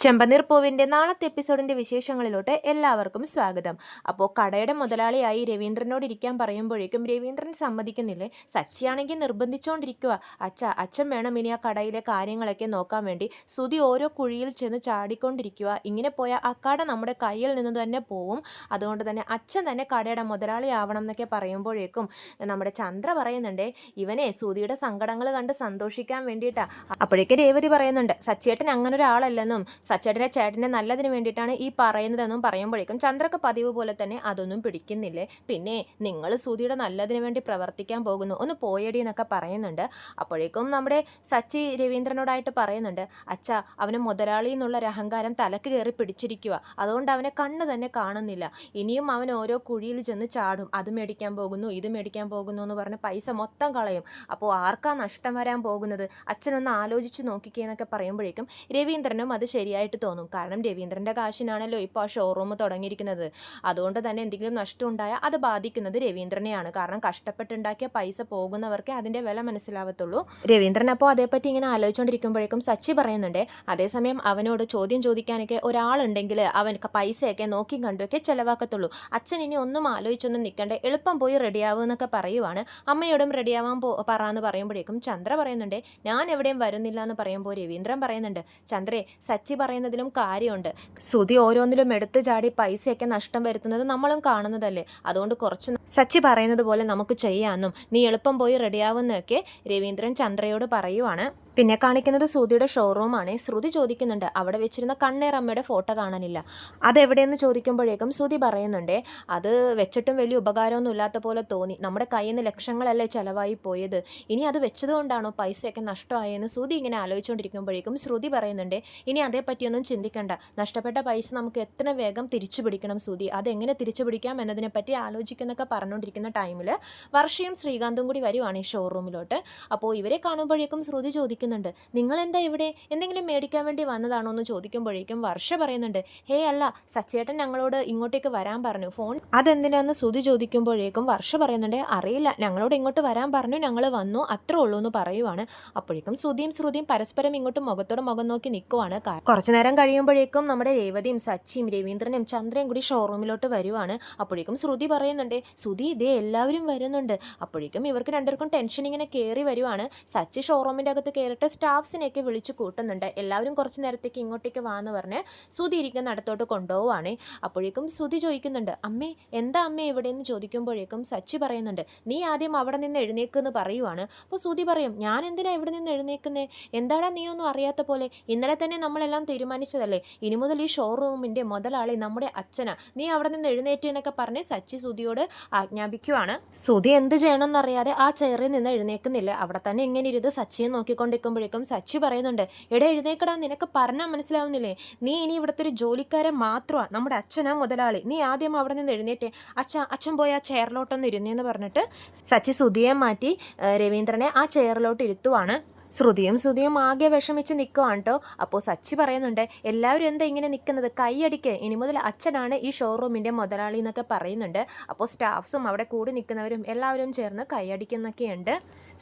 ചെമ്പനീർ പൂവിൻ്റെ നാളത്തെ എപ്പിസോഡിൻ്റെ വിശേഷങ്ങളിലോട്ട് എല്ലാവർക്കും സ്വാഗതം. അപ്പോൾ കടയുടെ മുതലാളിയായി രവീന്ദ്രനോട് ഇരിക്കാൻ പറയുമ്പോഴേക്കും രവീന്ദ്രൻ സമ്മതിക്കുന്നില്ലേ. സച്ചിയാണെങ്കിൽ നിർബന്ധിച്ചുകൊണ്ടിരിക്കുക. അച്ഛൻ വേണം ഇനി ആ കടയിലെ കാര്യങ്ങളൊക്കെ നോക്കാൻ വേണ്ടി. സുധി ഓരോ കുഴിയിൽ ചെന്ന് ചാടിക്കൊണ്ടിരിക്കുക. ഇങ്ങനെ പോയാൽ ആ കട നമ്മുടെ കയ്യിൽ നിന്ന് തന്നെ പോവും. അതുകൊണ്ട് തന്നെ അച്ഛൻ തന്നെ കടയുടെ മുതലാളിയാവണം എന്നൊക്കെ പറയുമ്പോഴേക്കും നമ്മുടെ ചന്ദ്ര പറയുന്നുണ്ടേ, ഇവനെ സുധിയുടെ സങ്കടങ്ങൾ കണ്ട് സന്തോഷിക്കാൻ വേണ്ടിയിട്ടാണ്. അപ്പോഴേക്കും രേവതി പറയുന്നുണ്ട്, സച്ചിയേട്ടൻ അങ്ങനെ ഒരാളല്ലെന്നും ചേട്ടൻ്റെ നല്ലതിന് വേണ്ടിയിട്ടാണ് ഈ പറയുന്നതെന്നും പറയുമ്പോഴേക്കും ചന്ദ്രക്ക് പതിവ് പോലെ തന്നെ അതൊന്നും പിടിക്കുന്നില്ലേ. പിന്നെ നിങ്ങൾ സുധിയുടെ നല്ലതിന് വേണ്ടി പ്രവർത്തിക്കാൻ പോകുന്നു, ഒന്ന് പോയടി എന്നൊക്കെ പറയുന്നുണ്ട്. അപ്പോഴേക്കും നമ്മുടെ സച്ചി രവീന്ദ്രനോടായിട്ട് പറയുന്നുണ്ട്, അവന് മുതലാളി എന്നുള്ള ഒരു അഹങ്കാരം തലക്ക് കയറി പിടിച്ചിരിക്കുക. അതുകൊണ്ട് അവനെ കണ്ണ് തന്നെ കാണുന്നില്ല. ഇനിയും അവൻ ഓരോ കുഴിയിൽ ചെന്ന് ചാടും. അത് മേടിക്കാൻ പോകുന്നു, ഇത് മേടിക്കാൻ പോകുന്നു എന്ന് പറഞ്ഞ് പൈസ മൊത്തം കളയും. അപ്പോൾ ആർക്കാ നഷ്ടം വരാൻ പോകുന്നത്? അച്ഛനൊന്ന് ആലോചിച്ച് നോക്കിക്കേ എന്നൊക്കെ പറയുമ്പോഴേക്കും രവീന്ദ്രനും അത് ശരിയായിട്ട് തോന്നും. കാരണം രവീന്ദ്രൻ്റെ കാശിനാണല്ലോ ഇപ്പോൾ ആ ഷോറൂം തുടങ്ങിയിരിക്കുന്നത്. അതുകൊണ്ട് തന്നെ എന്തെങ്കിലും നഷ്ടം ഉണ്ടായാൽ അത് ബാധിക്കുന്നത് രവീന്ദ്രനെയാണ്. കാരണം കഷ്ടപ്പെട്ടുണ്ടാക്കിയ പൈസ പോകുന്നവർക്ക് അതിൻ്റെ വില മനസ്സിലാവത്തുള്ളൂ. രവീന്ദ്രൻ അപ്പോൾ അതേപ്പറ്റി ഇങ്ങനെ ആലോചിച്ചുകൊണ്ടിരിക്കുമ്പോഴേക്കും സച്ചി പറയുന്നുണ്ട്, അതേസമയം അവനോട് ചോദ്യം ചോദിക്കാനൊക്കെ ഒരാളുണ്ടെങ്കിൽ അവൻ പൈസയൊക്കെ നോക്കി കണ്ടുമൊക്കെ ചിലവാക്കത്തുള്ളൂ. അച്ഛൻ ഇനി ഒന്നും ആലോചിച്ചൊന്നും നിൽക്കണ്ടേ, എളുപ്പം പോയി റെഡിയാവും എന്നൊക്കെ പറയുവാണ്. അമ്മയോടും റെഡിയാവാൻ പറയാന്ന് പറയുമ്പോഴേക്കും ചന്ദ്ര പറയുന്നുണ്ട്, ഞാൻ എവിടെയും വരുന്നില്ല എന്ന് പറയുമ്പോൾ രവീന്ദ്രൻ പറയുന്നുണ്ട്, ചന്ദ്രേ സച്ചി പറയുന്നതിലും കാര്യമുണ്ട്. സുധി ഓരോന്നിലും എടുത്തു ചാടി പൈസയൊക്കെ നഷ്ടം വരുത്തുന്നത് നമ്മളും കാണുന്നതല്ലേ. അതുകൊണ്ട് കുറച്ച് സച്ചി പറയുന്നത് പോലെ നമുക്ക് ചെയ്യാമെന്നും നീ എളുപ്പം പോയി റെഡിയാവുന്നൊക്കെ രവീന്ദ്രൻ ചന്ദ്രയോട് പറയുവാണ്. പിന്നെ കാണിക്കുന്നത് ശ്രുതിയുടെ ഷോറൂമാണ്. ശ്രുതി ചോദിക്കുന്നുണ്ട്, അവിടെ വെച്ചിരുന്ന കണ്ണേറമ്മയുടെ ഫോട്ടോ കാണാനില്ല, അതെവിടെയെന്ന് ചോദിക്കുമ്പോഴേക്കും ശ്രുതി പറയുന്നുണ്ട്, അത് വെച്ചിട്ടും വലിയ ഉപകാരമൊന്നും ഇല്ലാത്ത പോലെ തോന്നി. നമ്മുടെ കയ്യിൽ നിന്ന് ലക്ഷങ്ങളല്ലേ ചിലവായി പോയത്, ഇനി അത് വെച്ചതുകൊണ്ടാണോ പൈസയൊക്കെ നഷ്ടമായെന്ന് ശ്രുതി ഇങ്ങനെ ആലോചിച്ചുകൊണ്ടിരിക്കുമ്പോഴേക്കും ശ്രുതി പറയുന്നുണ്ട്, ഇനി അതേപ്പറ്റിയൊന്നും ചിന്തിക്കണ്ട. നഷ്ടപ്പെട്ട പൈസ നമുക്ക് എത്ര വേഗം തിരിച്ചു പിടിക്കണം ശ്രുതി, അതെങ്ങനെ തിരിച്ചു പിടിക്കാം എന്നതിനെപ്പറ്റി ആലോചിക്കുന്നൊക്കെ പറഞ്ഞുകൊണ്ടിരിക്കുന്ന ടൈമിൽ വർഷയും ശ്രീകാന്തും കൂടി വരുവാണ് ഈ ഷോറൂമിലോട്ട്. അപ്പോൾ ഇവരെ കാണുമ്പോഴേക്കും ശ്രുതി ചോദിക്കുന്നുണ്ട്, നിങ്ങൾ എന്താ ഇവിടെ, എന്തെങ്കിലും മേടിക്കാൻ വേണ്ടി വന്നതാണോ എന്ന് ചോദിക്കുമ്പോഴേക്കും വർഷ പറയുന്നുണ്ട്, ഹേ അല്ല, സച്ചേട്ടൻ ഞങ്ങളോട് ഇങ്ങോട്ടേക്ക് വരാൻ പറഞ്ഞു, ഫോൺ അതെന്തിനാന്ന് ശ്രുതി ചോദിക്കുമ്പോഴേക്കും വർഷ പറയുന്നുണ്ട്, അറിയില്ല, ഞങ്ങളോട് ഇങ്ങോട്ട് വരാൻ പറഞ്ഞു, ഞങ്ങൾ വന്നു, അത്രേ ഉള്ളൂ എന്ന് പറയുവാണ്. അപ്പോഴേക്കും ശ്രുതിയും പരസ്പരം ഇങ്ങോട്ട് മുഖത്തോട് മുഖം നോക്കി നിൽക്കുവാണ്. കുറച്ചു നേരം കഴിയുമ്പോഴേക്കും നമ്മുടെ രേവതിയും സച്ചിയും രവീന്ദ്രനും ചന്ദ്രയും കൂടി ഷോറൂമിലോട്ട് വരുവാണ്. അപ്പോഴേക്കും ശ്രുതി പറയുന്നുണ്ട്, ശ്രുതി ഇതേ എല്ലാവരും വരുന്നുണ്ട്. അപ്പോഴേക്കും ഇവർക്ക് രണ്ടുപേർക്കും ടെൻഷൻ ഇങ്ങനെ കയറി വരുവാണ്. സച്ചി ഷോറൂമിൻ്റെ അകത്ത് കയറിയിട്ട് സ്റ്റാഫ്സിനെയൊക്കെ വിളിച്ച് കൂട്ടുന്നുണ്ട്. എല്ലാവരും കുറച്ച് നേരത്തേക്ക് ഇങ്ങോട്ടേക്ക് വാന്ന് പറഞ്ഞ് ശ്രുതി ഇരിക്കുന്ന അടുത്തോട്ട് കൊണ്ടുപോവാണ്. അപ്പോഴേക്കും ശ്രുതി ചോദിക്കുന്നുണ്ട്, അമ്മേ എന്താ അമ്മേ ഇവിടെ എന്ന് ചോദിക്കുമ്പോഴേക്കും സച്ചി പറയുന്നുണ്ട്, നീ ആദ്യം അവിടെ നിന്ന് എഴുന്നേക്കെന്ന് പറയുവാണ്. അപ്പോൾ ശ്രുതി പറയും, ഞാൻ എന്തിനാ ഇവിടെ നിന്ന് എഴുന്നേക്കുന്നേ, എന്താടാ നീ ഒന്നും അറിയാത്ത പോലെ, ഇന്നലെ തന്നെ നമ്മളെല്ലാം തീരുമാനിച്ചതല്ലേ, ഇനി മുതൽ ഈ ഷോറൂമിൻ്റെ മുതലാളി നമ്മുടെ അച്ഛനാ, നീ അവിടെ നിന്ന് എഴുന്നേറ്റ് എന്നൊക്കെ പറഞ്ഞ് സച്ചി ശ്രുതിയോട് ആജ്ഞാപിക്കുവാണ്. ശ്രുതി എന്ത് ചെയ്യണമെന്നറിയാതെ ആ ചെയറിൽ നിന്ന് എഴുന്നേക്കുന്നില്ല. അവിടെ തന്നെ ഇങ്ങനെ ഇരുന്ന് സച്ചിയെ നോക്കിക്കൊണ്ടിരിക്കുമ്പോഴേക്കും സച്ചി പറയുന്നുണ്ട്, എടാ എഴുന്നേക്കടാ, നിനക്ക് പറഞ്ഞാൽ മനസ്സിലാവുന്നില്ലേ, നീ ഇനി ഇവിടുത്തെ ഒരു ജോലിക്കാരൻ മാത്രമാണ്, നമ്മുടെ അച്ഛനാ മുതലാളി, നീ ആദ്യം അവിടെ നിന്ന് എഴുന്നേറ്റേ, അച്ഛൻ പോയി ആ ചെയറിലോട്ടൊന്ന് ഇരുന്നേന്ന് പറഞ്ഞിട്ട് സച്ചി ശ്രുതിയെ മാറ്റി രവീന്ദ്രനെ ആ ചെയറിലോട്ട് ഇരുത്തുവാണ്. ശ്രുതിയും ആകെ വിഷമിച്ച് നിൽക്കുവാണ് കേട്ടോ. അപ്പോൾ സച്ചി പറയുന്നുണ്ട്, എല്ലാവരും എന്താ ഇങ്ങനെ നിൽക്കുന്നത്, കൈയടിക്ക്, ഇനി മുതൽ അച്ഛനാണ് ഈ ഷോറൂമിൻ്റെ മുതലാളി എന്നൊക്കെ പറയുന്നുണ്ട്. അപ്പോൾ സ്റ്റാഫ്സും അവിടെ കൂടി നിൽക്കുന്നവരും എല്ലാവരും ചേർന്ന് കൈയടിക്കുന്നൊക്കെയുണ്ട്.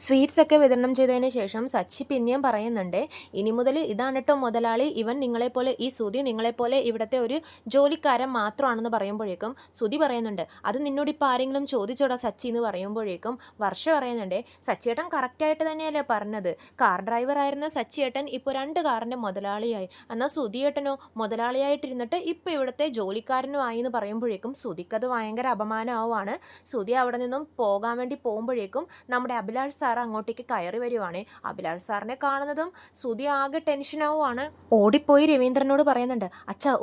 സ്വീറ്റ്സ് ഒക്കെ വിതരണം ചെയ്തതിന് ശേഷം സച്ചി പിന്നെയും പറയുന്നുണ്ട്, ഇനി മുതൽ ഇതാണ് കേട്ടോ മുതലാളി, ഇവൻ നിങ്ങളെപ്പോലെ, ഈ ശ്രുതി നിങ്ങളെപ്പോലെ ഇവിടുത്തെ ഒരു ജോലിക്കാരൻ മാത്രമാണെന്ന് പറയുമ്പോഴേക്കും ശ്രുതി പറയുന്നുണ്ട്, അത് നിന്നോട് ഇപ്പോൾ ആരെങ്കിലും ചോദിച്ചോടാ സച്ചി എന്ന് പറയുമ്പോഴേക്കും വർഷ പറയുന്നുണ്ട്, സച്ചിയേട്ടൻ കറക്റ്റായിട്ട് തന്നെയല്ലേ പറഞ്ഞത്, കാർ ഡ്രൈവറായിരുന്ന സച്ചിയേട്ടൻ ഇപ്പോൾ 2 കാറിൻ്റെ മുതലാളിയായി, എന്നാൽ ശ്രുതിയേട്ടനോ മുതലാളിയായിട്ടിരുന്നിട്ട് ഇപ്പോൾ ഇവിടുത്തെ ജോലിക്കാരനും ആയി എന്ന് പറയുമ്പോഴേക്കും ശ്രുതിക്കത് ഭയങ്കര അപമാനമാവുകയാണ്. ശ്രുതി അവിടെ നിന്നും പോകാൻ വേണ്ടി പോകുമ്പോഴേക്കും നമ്മുടെ അഭിലാഷ് സാർ അങ്ങോട്ടേക്ക് കയറി വരുവാണ്. അഭിലാഷ് സാറിനെ കാണുന്നതും ശ്രുതി ആകെ ടെൻഷനാവുകയാണ്. ഓടിപ്പോയി രവീന്ദ്രനോട് പറയുന്നുണ്ട്,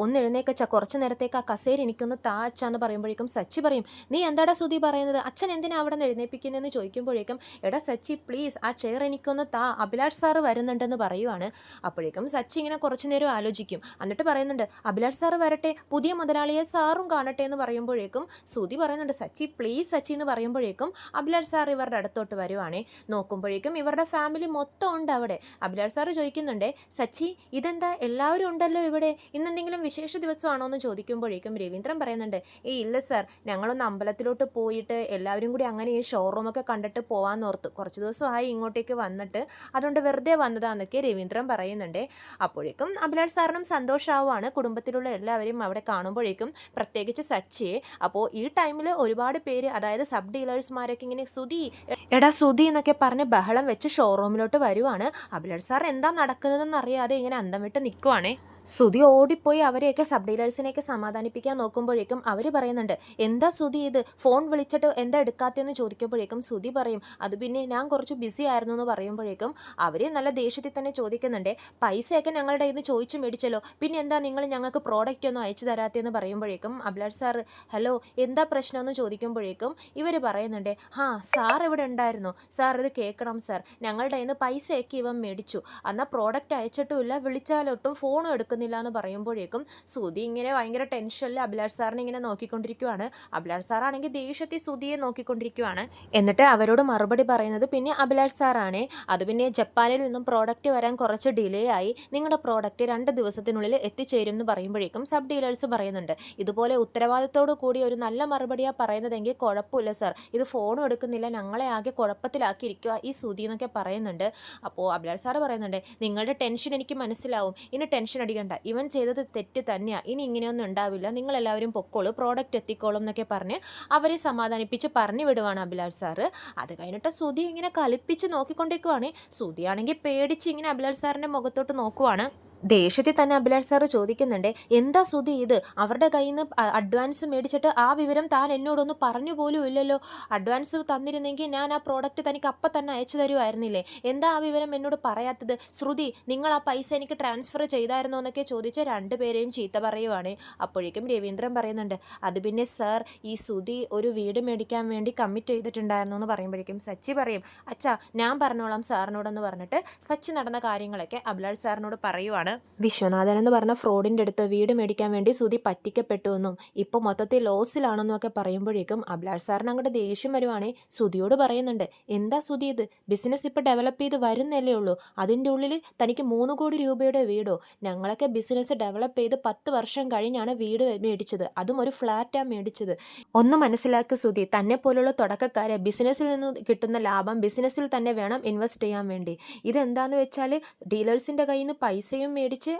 ഒന്ന് എഴുന്നേക്കച്ച, കുറച്ച് നേരത്തേക്ക് ആ കസേര എനിക്കൊന്ന് താ എന്ന് പറയുമ്പോഴേക്കും സച്ചി പറയും, നീ എന്താടാ ശ്രുതി പറയുന്നത്, അച്ഛൻ എന്തിനാ അവിടെ നിന്ന് എഴുന്നേപ്പിക്കുന്നതെന്ന് ചോദിക്കുമ്പോഴേക്കും, എടാ സച്ചി പ്ലീസ് ആ ചെയർ എനിക്കൊന്ന് താ, അഭിലാഷ് സാറ് വരുന്നുണ്ടെന്ന് പറയുവാണ്. അപ്പോഴേക്കും സച്ചി ഇങ്ങനെ കുറച്ചു നേരം ആലോചിക്കും. എന്നിട്ട് പറയുന്നുണ്ട്, അഭിലാഷ് സാറ് വരട്ടെ, പുതിയ മുതലാളിയെ സാറും കാണട്ടെ എന്ന് പറയുമ്പോഴേക്കും ശ്രുതി പറയുന്നുണ്ട്, സച്ചി പ്ലീസ് സച്ചി എന്ന് പറയുമ്പോഴേക്കും അഭിലാഷ് സാർ ഇവരുടെ അടുത്തോട്ട് വരുവാണേ. നോക്കുമ്പോഴേക്കും ഇവരുടെ ഫാമിലി മൊത്തം ഉണ്ട് അവിടെ. അഭിലാഷ് സാറ് ചോദിക്കുന്നുണ്ട്, സച്ചി ഇതെന്താ എല്ലാവരും ഉണ്ടല്ലോ ഇവിടെ, ഇന്നെന്തെങ്കിലും വിശേഷ ദിവസമാണോ എന്ന് ചോദിക്കുമ്പോഴേക്കും രവീന്ദ്രൻ പറയുന്നുണ്ട്, ഇല്ല സാർ, ഞങ്ങളൊന്ന് അമ്പലത്തിലോട്ട് പോയിട്ട് എല്ലാവരും കൂടി അങ്ങനെ ഈ ഷോറൂമൊക്കെ കണ്ടിട്ട് പോകാമെന്നോർത്തു, കുറച്ച് ദിവസമായി ഇങ്ങോട്ടേക്ക് വന്നിട്ട്, അതുകൊണ്ട് വെറുതെ വന്നതാന്നൊക്കെ രവീന്ദ്രൻ പറയുന്നുണ്ട്. അപ്പോഴേക്കും അഭിലാഷ് സാറിനും സന്തോഷമാവുകയാണ് കുടുംബത്തിലുള്ള എല്ലാവരും അവിടെ കാണുമ്പോഴേക്കും, പ്രത്യേകിച്ച് സച്ചിയെ. അപ്പോൾ ഈ ടൈമിൽ ഒരുപാട് പേര്, അതായത് സബ് ഡീലേഴ്സ്മാരൊക്കെ ഇങ്ങനെ സുധി, എടാ സുധി എന്നൊക്കെ പറഞ്ഞ് ബഹളം വെച്ച് ഷോറൂമിലോട്ട് വരുവാണ്. അഭിലാഷ് സാർ എന്താ നടക്കുന്നതെന്ന് അറിയാതെ ഇങ്ങനെ അന്തം വിട്ട് നിൽക്കുവാണേ. സുധി ഓടിപ്പോയി അവരെയൊക്കെ സബ് ഡീലേഴ്സിനെയൊക്കെ സമാധാനിപ്പിക്കാൻ നോക്കുമ്പോഴേക്കും അവർ പറയുന്നുണ്ട്, എന്താ സുധി ഇത്, ഫോൺ വിളിച്ചിട്ട് എന്താ എടുക്കാത്തതെന്ന് ചോദിക്കുമ്പോഴേക്കും സുധി പറയും, അത് പിന്നെ ഞാൻ കുറച്ച് ബിസി ആയിരുന്നു എന്ന് പറയുമ്പോഴേക്കും അവർ നല്ല ദേഷ്യത്തിൽ തന്നെ ചോദിക്കുന്നുണ്ട്, പൈസയൊക്കെ ഞങ്ങളുടെ കയ്യിൽ നിന്ന് ചോദിച്ചു മേടിച്ചല്ലോ, പിന്നെ എന്താ നിങ്ങൾ ഞങ്ങൾക്ക് പ്രോഡക്റ്റ് ഒന്നും അയച്ചു തരാത്തതെന്ന് പറയുമ്പോഴേക്കും അഭിലാഷ് സാർ ഹലോ എന്താ പ്രശ്നമെന്ന് ചോദിക്കുമ്പോഴേക്കും ഇവർ പറയുന്നുണ്ട്, സാർ ഇവിടെ ഉണ്ടായിരുന്നു സാർ, ഇത് കേൾക്കണം സാർ, ഞങ്ങളുടെ കയ്യിൽ നിന്ന് പൈസയൊക്കെ ഇവൻ മേടിച്ചു, എന്നാൽ പ്രോഡക്റ്റ് അയച്ചിട്ടുമില്ല, വിളിച്ചാലൊട്ടും ഫോണും എടുക്കുന്നില്ല എന്ന് പറയുമ്പോഴേക്കും സുധി ഇങ്ങനെ ഭയങ്കര ടെൻഷനിൽ അഭിലാഷ് സാറിനെ ഇങ്ങനെ നോക്കിക്കൊണ്ടിരിക്കുവാണ്. അഭിലാഷ് സാറാണെങ്കിൽ ദേഷ്യത്തിൽ സുധിയെ നോക്കിക്കൊണ്ടിരിക്കുവാണ്. എന്നിട്ട് അവരോട് മറുപടി പറയുന്നത് പിന്നെ അഭിലാഷ് സാറാണ്, അത് പിന്നെ ജപ്പാനിൽ നിന്നും പ്രോഡക്റ്റ് വരാൻ കുറച്ച് ഡിലേ ആയി, നിങ്ങളുടെ പ്രോഡക്റ്റ് 2 ദിവസത്തിനുള്ളിൽ എത്തിച്ചേരും എന്ന് പറയുമ്പോഴേക്കും സബ് ഡീലേഴ്സ് പറയുന്നുണ്ട്, ഇതുപോലെ ഉത്തരവാദിത്തോടു കൂടി ഒരു നല്ല മറുപടിയാണ് പറയുന്നതെങ്കിൽ കുഴപ്പമില്ല സാർ, ഇത് ഫോണും എടുക്കുന്നില്ല, ഞങ്ങളെ ആകെ കുഴപ്പത്തിലാക്കിയിരിക്കുക ഈ സുധി എന്നൊക്കെ പറയുന്നുണ്ട്. അപ്പോൾ അഭിലാഷ് സാറ് പറയുന്നുണ്ട്, നിങ്ങളുടെ ടെൻഷൻ എനിക്ക് മനസ്സിലാവും, ഇനി ടെൻഷൻ അടിക്കണ്ട, ഇവൻ ചെയ്തത് തെറ്റ് തന്നെയാണ്, ഇനി ഇങ്ങനെയൊന്നും ഉണ്ടാവില്ല, നിങ്ങളെല്ലാവരും പൊക്കോളൂ, പ്രോഡക്റ്റ് എത്തിക്കോളും എന്നൊക്കെ പറഞ്ഞ് അവരെ സമാധാനിപ്പിച്ച് പറഞ്ഞു വിടുവാണ് അഭിലാഷ് സാറ്. അത് കഴിഞ്ഞിട്ട് സുധി ഇങ്ങനെ കളിപ്പിച്ച് നോക്കിക്കൊണ്ടിരിക്കുവാണ്. സുധിയാണെങ്കിൽ പേടിച്ച് ഇങ്ങനെ അഭിലാഷ് സാറിൻ്റെ മുഖത്തോട്ട് നോക്കുവാണ്. ദേഷ്യത്തിൽ തന്നെ അഭിലാഷ് സാറ് ചോദിക്കുന്നുണ്ട്, എന്താ സുധി ഇത്, അവരുടെ കയ്യിൽ നിന്ന് അഡ്വാൻസ് മേടിച്ചിട്ട് ആ വിവരം താൻ എന്നോടൊന്ന് പറഞ്ഞു പോലും ഇല്ലല്ലോ, അഡ്വാൻസ് തന്നിരുന്നെങ്കിൽ ഞാൻ ആ പ്രോഡക്റ്റ് തനിക്ക് അപ്പം തന്നെ അയച്ചു തരുമായിരുന്നില്ലേ, എന്താ ആ വിവരം എന്നോട് പറയാത്തത്, ശ്രുതി നിങ്ങൾ ആ പൈസ എനിക്ക് ട്രാൻസ്ഫർ ചെയ്തായിരുന്നോ എന്നൊക്കെ ചോദിച്ച് രണ്ടുപേരെയും ചീത്ത പറയുവാണ്. അപ്പോഴേക്കും രവീന്ദ്രൻ പറയുന്നുണ്ട്, അത് പിന്നെ സാർ ഈ സുധി ഒരു വീട് മേടിക്കാൻ വേണ്ടി കമ്മിറ്റ് ചെയ്തിട്ടുണ്ടായിരുന്നു എന്ന് പറയുമ്പോഴേക്കും സച്ചി പറയും, അച്ഛാ ഞാൻ പറഞ്ഞോളാം സാറിനോടെന്ന് പറഞ്ഞിട്ട് സച്ചി നടന്ന കാര്യങ്ങളൊക്കെ അഭിലാഷ് സാറിനോട് പറയുവാണ്. വിശ്വനാഥൻ എന്ന് പറഞ്ഞ ഫ്രോഡിൻ്റെ അടുത്ത് വീട് മേടിക്കാൻ വേണ്ടി സുധി പറ്റിക്കപ്പെട്ടു എന്നും ഇപ്പോൾ മൊത്തത്തിൽ ലോസിലാണെന്നും ഒക്കെ പറയുമ്പോഴേക്കും അഭിലാഷ് സാറിന് അങ്ങോട്ട് ദേഷ്യം വരുവാണേ. സുധിയോട് പറയുന്നുണ്ട്, എന്താ സുധി ഇത്, ബിസിനസ് ഇപ്പോൾ ഡെവലപ്പ് ചെയ്ത് വരുന്നല്ലേ ഉള്ളൂ, അതിൻ്റെ ഉള്ളിൽ തനിക്ക് 3 കോടി രൂപയുടെ വീടോ, ഞങ്ങളൊക്കെ ബിസിനസ് ഡെവലപ്പ് ചെയ്ത് 10 വർഷം കഴിഞ്ഞാണ് വീട് മേടിച്ചത്, അതും ഒരു ഫ്ലാറ്റാണ് മേടിച്ചത്, ഒന്ന് മനസ്സിലാക്കി സുധി, തന്നെ പോലുള്ള തുടക്കക്കാരെ ബിസിനസ്സിൽ നിന്ന് കിട്ടുന്ന ലാഭം ബിസിനസ്സിൽ തന്നെ വേണം ഇൻവെസ്റ്റ് ചെയ്യാൻ വേണ്ടി, ഇതെന്താന്ന് വെച്ചാൽ ഡീലേഴ്സിൻ്റെ കയ്യിൽ നിന്ന് പൈസയും മേടിച്ച്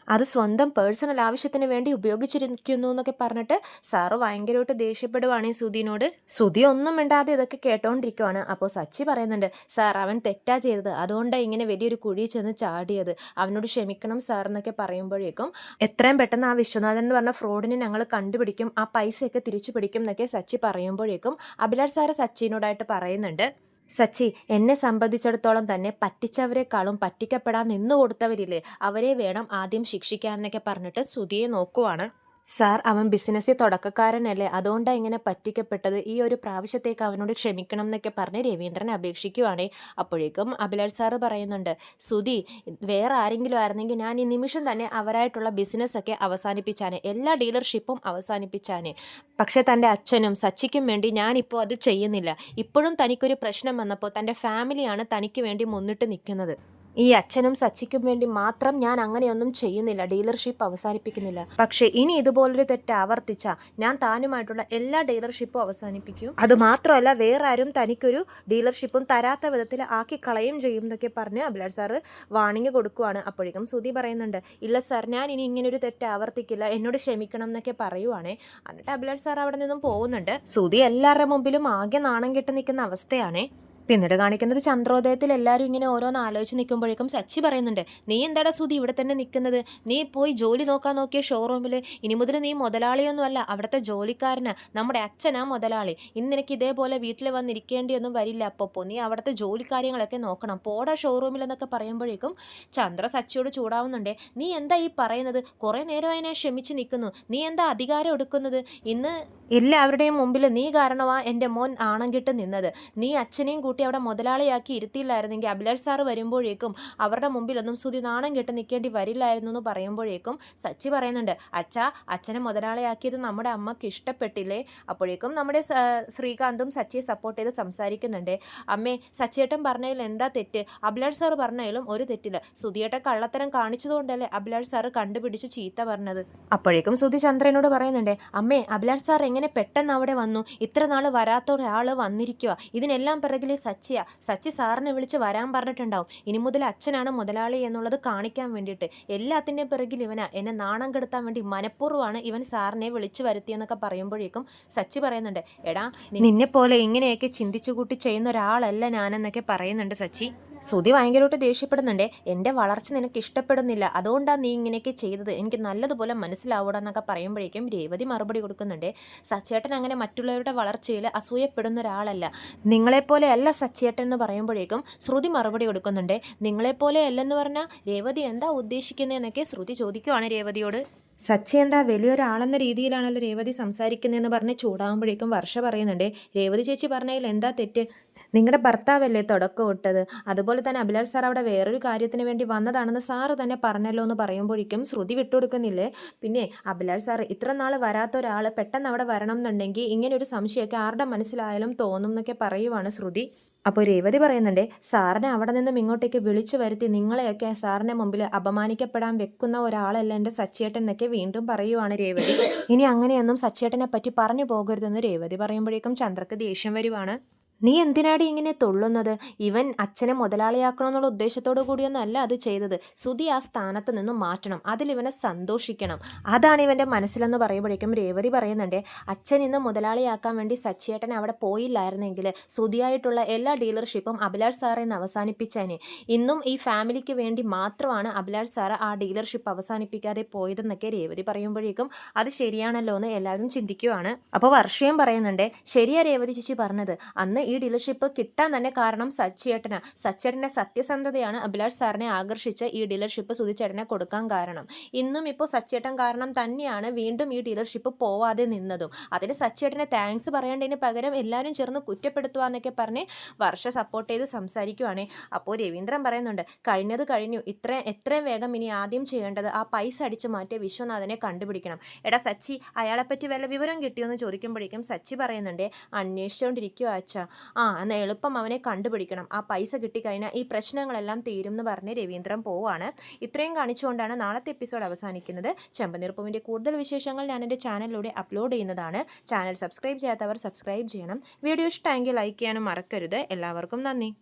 അത് സ്വന്തം പേഴ്സണൽ ആവശ്യത്തിന് വേണ്ടി ഉപയോഗിച്ചിരിക്കുന്നു എന്നൊക്കെ പറഞ്ഞിട്ട് സാറ് ഭയങ്കരമായിട്ട് ദേഷ്യപ്പെടുവാണ് ഈ സുധിനോട്. സുധി ഒന്നും മിണ്ടാതെ ഇതൊക്കെ കേട്ടോണ്ടിരിക്കുവാണ്. അപ്പോൾ സച്ചി പറയുന്നുണ്ട്, സാർ അവൻ തെറ്റാ ചെയ്തത്, അതുകൊണ്ടാണ് ഇങ്ങനെ വലിയൊരു കുഴി ചെന്ന് ചാടിയത്, അവനോട് ക്ഷമിക്കണം സാർ എന്നൊക്കെ പറയുമ്പോഴേക്കും എത്രയും പെട്ടെന്ന് ആ വിശ്വനാഥൻ എന്ന് പറഞ്ഞ ഫ്രോഡിനെ ഞങ്ങൾ കണ്ടുപിടിക്കും, ആ പൈസയൊക്കെ തിരിച്ചു പിടിക്കും എന്നൊക്കെ സച്ചി പറയുമ്പോഴേക്കും അഭിലാഷ് സാറ് സച്ചിനോടായിട്ട് പറയുന്നുണ്ട്, സച്ചി എന്നെ സംബന്ധിച്ചിടത്തോളം തന്നെ പറ്റിച്ചവരെക്കാളും പറ്റിക്കപ്പെടാൻ നിന്നു കൊടുത്തവരില്ലേ, അവരെ വേണം ആദ്യം ശിക്ഷിക്കാൻ എന്നൊക്കെ പറഞ്ഞിട്ട് സുധിയെ നോക്കുവാണ്. സാർ അവൻ ബിസിനസ്സിൽ തുടക്കക്കാരനല്ലേ, അതുകൊണ്ടാണ് ഇങ്ങനെ പറ്റിക്കപ്പെട്ടത്, ഈ ഒരു പ്രാവശ്യത്തേക്ക് അവനോട് ക്ഷമിക്കണം എന്നൊക്കെ പറഞ്ഞ് രവീന്ദ്രൻ അപേക്ഷിക്കുവാണേ. അപ്പോഴേക്കും അഭിലാഷ് സാറ് പറയുന്നുണ്ട്, സുധി വേറെ ആരെങ്കിലും ആയിരുന്നെങ്കിൽ ഞാൻ ഈ നിമിഷം തന്നെ അവരായിട്ടുള്ള ബിസിനസ്സൊക്കെ അവസാനിപ്പിച്ചാനെ, എല്ലാ ഡീലർഷിപ്പും അവസാനിപ്പിച്ചാനെ, പക്ഷേ തൻ്റെ അച്ഛനും സച്ചിക്കും വേണ്ടി ഞാനിപ്പോൾ അത് ചെയ്യുന്നില്ല, ഇപ്പോഴും തനിക്കൊരു പ്രശ്നം വന്നപ്പോൾ തൻ്റെ ഫാമിലിയാണ് തനിക്ക് വേണ്ടി മുന്നിട്ട് നിൽക്കുന്നത്, ഈ അച്ഛനും സച്ചിക്കും വേണ്ടി മാത്രം ഞാൻ അങ്ങനെയൊന്നും ചെയ്യുന്നില്ല, ഡീലർഷിപ്പ് അവസാനിപ്പിക്കുന്നില്ല, പക്ഷേ ഇനി ഇതുപോലൊരു തെറ്റ് ആവർത്തിച്ചാൽ ഞാൻ താനുമായിട്ടുള്ള എല്ലാ ഡീലർഷിപ്പും അവസാനിപ്പിക്കും, അതുമാത്രമല്ല വേറെ ആരും തനിക്കൊരു ഡീലർഷിപ്പും തരാത്ത വിധത്തിൽ ആക്കി കളയും ചെയ്യും എന്നൊക്കെ പറഞ്ഞ് അഭിലാഷ് സാറ് വാണിംഗ് കൊടുക്കുവാണ്. അപ്പോഴേക്കും സുധി പറയുന്നുണ്ട്, ഇല്ല സാർ ഞാൻ ഇനി ഇങ്ങനൊരു തെറ്റ് ആവർത്തിക്കില്ല, എന്നോട് ക്ഷമിക്കണം എന്നൊക്കെ പറയുവാണേ. എന്നിട്ട് അഭിലാഷ് സാർ അവിടെ നിന്നും പോകുന്നുണ്ട്. സുധി എല്ലാവരുടെ മുമ്പിലും ആകെ നാണം കെട്ട് നിൽക്കുന്ന അവസ്ഥയാണേ. പിന്നീട് കാണിക്കുന്നത് ചന്ദ്രോദയത്തിൽ എല്ലാവരും ഇങ്ങനെ ഓരോന്ന് ആലോചിച്ച് നിൽക്കുമ്പോഴേക്കും സച്ചി പറയുന്നുണ്ട്, നീ എന്താടാ സുധി ഇവിടെ തന്നെ നിൽക്കുന്നത്, നീ പോയി ജോലി നോക്കിയ ഷോറൂമിൽ, ഇനി മുതൽ നീ മുതലാളിയൊന്നുമല്ല, അവിടുത്തെ ജോലിക്കാരനാ, നമ്മുടെ അച്ഛനാ മുതലാളി, ഇന്ന് നിനക്ക് ഇതേപോലെ വീട്ടിൽ വന്നിരിക്കേണ്ടിയൊന്നും വരില്ല, അപ്പോൾ നീ അവിടുത്തെ ജോലി കാര്യങ്ങളൊക്കെ നോക്കണം, പോടാ ഷോറൂമിൽ എന്നൊക്കെ പറയുമ്പോഴേക്കും ചന്ദ്ര സച്ചിയോട് ചൂടാവുന്നുണ്ട്, നീ എന്താ ഈ പറയുന്നത്, കുറേ നേരമായി ഞാൻ ക്ഷമിച്ച് നിൽക്കുന്നു, നീ എന്താ അധികാരം എടുക്കുന്നത്, ഇന്ന് എല്ലാവരുടെയും മുമ്പിൽ നീ കാരണമാ എൻ്റെ മോൻ ആണം കിട്ട് നിന്നത്, നീ അച്ഛനെയും കൂട്ടി അവിടെ മുതലാളിയാക്കി ഇരുത്തിയില്ലായിരുന്നെങ്കിൽ അഭിലാഷ് സാറ് വരുമ്പോഴേക്കും അവരുടെ മുമ്പിലൊന്നും സുധി നാണം കെട്ട് നിൽക്കേണ്ടി വരില്ലായിരുന്നു എന്ന് പറയുമ്പോഴേക്കും സച്ചി പറയുന്നുണ്ട്, അച്ഛനെ മുതലാളിയാക്കിയത് നമ്മുടെ അമ്മക്ക് ഇഷ്ടപ്പെട്ടില്ലേ. അപ്പോഴേക്കും നമ്മുടെ ശ്രീകാന്തും സച്ചിയെ സപ്പോർട്ട് ചെയ്ത് സംസാരിക്കുന്നുണ്ട്, അമ്മേ സച്ചിയേട്ടൻ പറഞ്ഞതിൽ എന്താ തെറ്റ്, അഭിലാഷ് സാറ് പറഞ്ഞതിലും ഒരു തെറ്റില്ല, സുധിയേട്ടൻ കള്ളത്തരം കാണിച്ചതുകൊണ്ടല്ലേ അഭിലാഷ് സാറ് കണ്ടുപിടിച്ച് ചീത്ത പറഞ്ഞത്. അപ്പോഴേക്കും സുധി ചന്ദ്രനോട് പറയുന്നുണ്ട്, അമ്മേ അഭിലാഷ് സാർ എങ്ങനെ പെട്ടെന്ന് അവിടെ വന്നു? ഇത്ര നാൾ വരാത്ത ഒരാൾ വന്നിരിക്കുക. ഇതിനെല്ലാം പിറകിൽ സച്ചിയാ. സച്ചി സാറിനെ വിളിച്ച് വരാൻ പറഞ്ഞിട്ടുണ്ടാവും. ഇനി മുതൽ അച്ഛനാണ് മുതലാളി എന്നുള്ളത് കാണിക്കാൻ വേണ്ടിയിട്ട്. എല്ലാത്തിൻ്റെ പിറകിൽ ഇവനാ. എന്നെ നാണം കെടുത്താൻ വേണ്ടി മനഃപൂർവ്വമാണ് ഇവൻ സാറിനെ വിളിച്ചു വരുത്തിയെന്നൊക്കെ പറയുമ്പോഴേക്കും സച്ചി പറയുന്നുണ്ട്, എടാ നിന്നെപ്പോലെ ഇങ്ങനെയൊക്കെ ചിന്തിച്ചു കൂട്ടി ചെയ്യുന്ന ഒരാളല്ല ഞാനെന്നൊക്കെ പറയുന്നുണ്ട് സച്ചി. ശ്രുതി ഭയങ്കരമായിട്ട് ദേഷ്യപ്പെടുന്നുണ്ട്. എൻ്റെ വളർച്ച നിനക്ക് ഇഷ്ടപ്പെടുന്നില്ല, അതുകൊണ്ടാണ് നീ ഇങ്ങനെയൊക്കെ ചെയ്തത്, എനിക്ക് നല്ലതുപോലെ മനസ്സിലാവൂടെന്നൊക്കെ പറയുമ്പോഴേക്കും രേവതി മറുപടി കൊടുക്കുന്നുണ്ട്, സച്ചേട്ടൻ അങ്ങനെ മറ്റുള്ളവരുടെ വളർച്ചയിൽ അസൂയപ്പെടുന്ന ഒരാളല്ല, നിങ്ങളെപ്പോലെ അല്ല സച്ചേട്ടൻ എന്ന് പറയുമ്പോഴേക്കും ശ്രുതി മറുപടി കൊടുക്കുന്നുണ്ട്. നിങ്ങളെപ്പോലെ അല്ലെന്ന് പറഞ്ഞാൽ രേവതി എന്താ ഉദ്ദേശിക്കുന്നതെന്നൊക്കെ ശ്രുതി ചോദിക്കുവാണ് രേവതിയോട്. സച്ചി എന്താ വലിയൊരാളെന്ന രീതിയിലാണല്ലോ രേവതി സംസാരിക്കുന്നതെന്ന് പറഞ്ഞ് ചൂടാകുമ്പോഴേക്കും വർഷ പറയുന്നുണ്ട്, രേവതി ചേച്ചി പറഞ്ഞതിൽ എന്താ തെറ്റ്? നിങ്ങളുടെ ഭർത്താവല്ലേ തുടക്കം ഇട്ടത്? അതുപോലെ തന്നെ അഭിലാഷ് സാർ അവിടെ വേറൊരു കാര്യത്തിന് വേണ്ടി വന്നതാണെന്ന് സാറ് തന്നെ പറഞ്ഞല്ലോ എന്ന് പറയുമ്പോഴേക്കും ശ്രുതി വിട്ടുകൊടുക്കുന്നില്ലേ. പിന്നെ അഭിലാഷ് സാർ ഇത്ര നാൾ വരാത്ത ഒരാൾ പെട്ടെന്ന് അവിടെ വരണം എന്നുണ്ടെങ്കിൽ ഇങ്ങനെ ഒരു സംശയമൊക്കെ ആരുടെ മനസ്സിലായാലും തോന്നും എന്നൊക്കെ പറയുവാണ് ശ്രുതി. അപ്പോൾ രേവതി പറയുന്നുണ്ട്, സാറിനെ അവിടെ നിന്നും ഇങ്ങോട്ടേക്ക് വിളിച്ചു വരുത്തി നിങ്ങളെയൊക്കെ സാറിൻ്റെ മുമ്പിൽ അപമാനിക്കപ്പെടാൻ വെക്കുന്ന ഒരാളല്ല എൻ്റെ സച്ചിയേട്ടൻ എന്നൊക്കെ വീണ്ടും പറയുവാണ് രേവതി. ഇനി അങ്ങനെയൊന്നും സച്ചിയേട്ടനെ പറ്റി പറഞ്ഞു പോകരുതെന്ന് രേവതി പറയുമ്പോഴേക്കും ചന്ദ്രക്ക് ദേഷ്യം വരുവാണ്. നീ എന്തിനാടി ഇങ്ങനെ തുള്ളുന്നത്? ഇവൻ അച്ഛനെ മുതലാളിയാക്കണമെന്നുള്ള ഉദ്ദേശത്തോടു കൂടിയൊന്നല്ല അത് ചെയ്തത്. ശ്രുതി ആ സ്ഥാനത്ത് നിന്നും മാറ്റണം, അതിലിവനെ സന്തോഷിക്കണം, അതാണ് ഇവൻ്റെ മനസ്സിലെന്ന് പറയുമ്പോഴേക്കും രേവതി പറയുന്നുണ്ട്, അച്ഛൻ ഇന്ന് മുതലാളിയാക്കാൻ വേണ്ടി സച്ചിയേട്ടൻ അവിടെ പോയില്ലായിരുന്നെങ്കിൽ ശ്രുതിയായിട്ടുള്ള എല്ലാ ഡീലർഷിപ്പും അഭിലാഷ് സാറിൽ നിന്ന് അവസാനിപ്പിച്ചേനെ. ഇന്നും ഈ ഫാമിലിക്ക് വേണ്ടി മാത്രമാണ് അഭിലാഷ് സാറ് ആ ഡീലർഷിപ്പ് അവസാനിപ്പിക്കാതെ പോയതെന്നൊക്കെ രേവതി പറയുമ്പോഴേക്കും അത് ശരിയാണല്ലോ എന്ന് എല്ലാവരും ചിന്തിക്കുവാണ്. അപ്പോൾ വർഷയും പറയുന്നുണ്ട്, ശരിയാ രേവതി ചേച്ചി പറഞ്ഞത്, അന്ന് ഈ ഡീലർഷിപ്പ് കിട്ടാൻ തന്നെ കാരണം സച്ചിയേട്ടൻ്റെ സത്യസന്ധതയാണ് അഭിലാഷ് സാറിനെ ആകർഷിച്ച് ഈ ഡീലർഷിപ്പ് സുധിച്ചേട്ടനെ കൊടുക്കാൻ കാരണം. ഇന്നും ഇപ്പോൾ സച്ചിയേട്ടൻ കാരണം തന്നെയാണ് വീണ്ടും ഈ ഡീലർഷിപ്പ് പോവാതെ നിന്നതും. അതിന് സച്ചിയേട്ടനെ താങ്ക്സ് പറയേണ്ടതിന് പകരം എല്ലാവരും ചേർന്ന് കുറ്റപ്പെടുത്തുക പറഞ്ഞ് വർഷ സപ്പോർട്ട് ചെയ്ത് സംസാരിക്കുവാണേ. അപ്പോൾ രവീന്ദ്രൻ പറയുന്നുണ്ട്, കഴിഞ്ഞത് കഴിഞ്ഞു, എത്രയും വേഗം ഇനി ആദ്യം ചെയ്യേണ്ടത് ആ പൈസ അടിച്ചു മാറ്റിയ വിശ്വനാഥനെ കണ്ടുപിടിക്കണം. എടാ സച്ചി, അയാളെപ്പറ്റി വല്ല വിവരം കിട്ടിയോന്ന് ചോദിക്കുമ്പോഴേക്കും സച്ചി പറയുന്നുണ്ട്, അന്വേഷിച്ചുകൊണ്ടിരിക്കുവോ അച്ഛാ. എന്നാൽ എളുപ്പം അവനെ കണ്ടുപിടിക്കണം, ആ പൈസ കിട്ടിക്കഴിഞ്ഞാൽ ഈ പ്രശ്നങ്ങളെല്ലാം തീരും എന്ന് പറഞ്ഞ് രവീന്ദ്രൻ പോവാണ്. ഇത്രയും കാണിച്ചുകൊണ്ടാണ് നാളത്തെ എപ്പിസോഡ് അവസാനിക്കുന്നത്. ചെമ്പനീർപ്പൂവിൻ്റെ കൂടുതൽ വിശേഷങ്ങൾ ഞാൻ എൻ്റെ ചാനലിലൂടെ അപ്ലോഡ് ചെയ്യുന്നതാണ്. ചാനൽ സബ്സ്ക്രൈബ് ചെയ്യാത്തവർ സബ്സ്ക്രൈബ് ചെയ്യണം. വീഡിയോ ഇഷ്ടമെങ്കിൽ ലൈക്ക് ചെയ്യാനും മറക്കരുത്. എല്ലാവർക്കും നന്ദി.